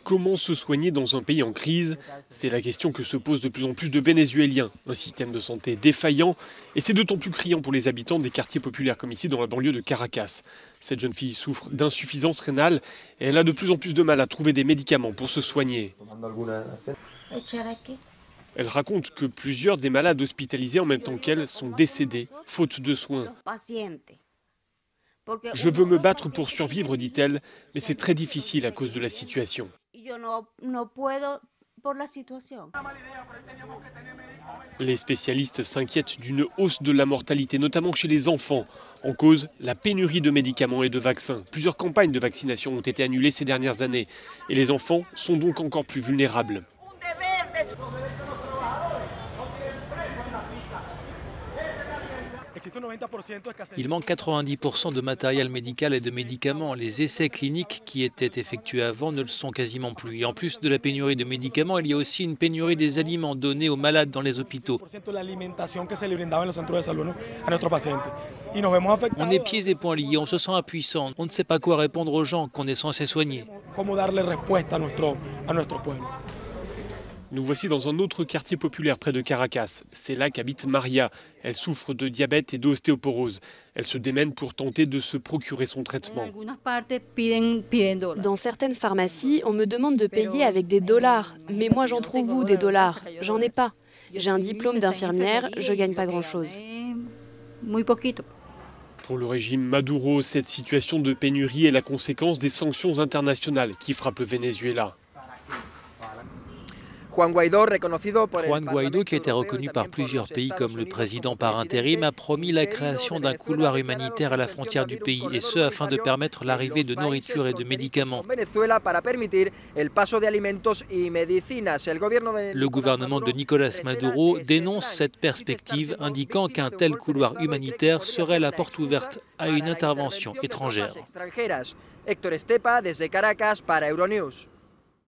Comment se soigner dans un pays en crise? C'est la question que se posent de plus en plus de Vénézuéliens. Un système de santé défaillant, et c'est d'autant plus criant pour les habitants des quartiers populaires comme ici dans la banlieue de Caracas. Cette jeune fille souffre d'insuffisance rénale et elle a de plus en plus de mal à trouver des médicaments pour se soigner. Elle raconte que plusieurs des malades hospitalisés en même temps qu'elle sont décédés, faute de soins. Je veux me battre pour survivre, dit-elle, mais c'est très difficile à cause de la situation. Les spécialistes s'inquiètent d'une hausse de la mortalité, notamment chez les enfants. En cause, la pénurie de médicaments et de vaccins. Plusieurs campagnes de vaccination ont été annulées ces dernières années. Et les enfants sont donc encore plus vulnérables. Il manque 90% de matériel médical et de médicaments. Les essais cliniques qui étaient effectués avant ne le sont quasiment plus. Et en plus de la pénurie de médicaments, il y a aussi une pénurie des aliments donnés aux malades dans les hôpitaux. On est pieds et poings liés, on se sent impuissant. On ne sait pas quoi répondre aux gens qu'on est censé soigner. Nous voici dans un autre quartier populaire près de Caracas. C'est là qu'habite Maria. Elle souffre de diabète et d'ostéoporose. Elle se démène pour tenter de se procurer son traitement. Dans certaines pharmacies, on me demande de payer avec des dollars. Mais moi, j'en trouve où des dollars? J'en ai pas. J'ai un diplôme d'infirmière, je gagne pas grand-chose. Pour le régime Maduro, cette situation de pénurie est la conséquence des sanctions internationales qui frappent le Venezuela. Juan Guaidó, qui a été reconnu par plusieurs pays comme le président par intérim, a promis la création d'un couloir humanitaire à la frontière du pays, et ce afin de permettre l'arrivée de nourriture et de médicaments. Le gouvernement de Nicolás Maduro dénonce cette perspective, indiquant qu'un tel couloir humanitaire serait la porte ouverte à une intervention étrangère. Héctor Estepa desde Caracas para Euronews.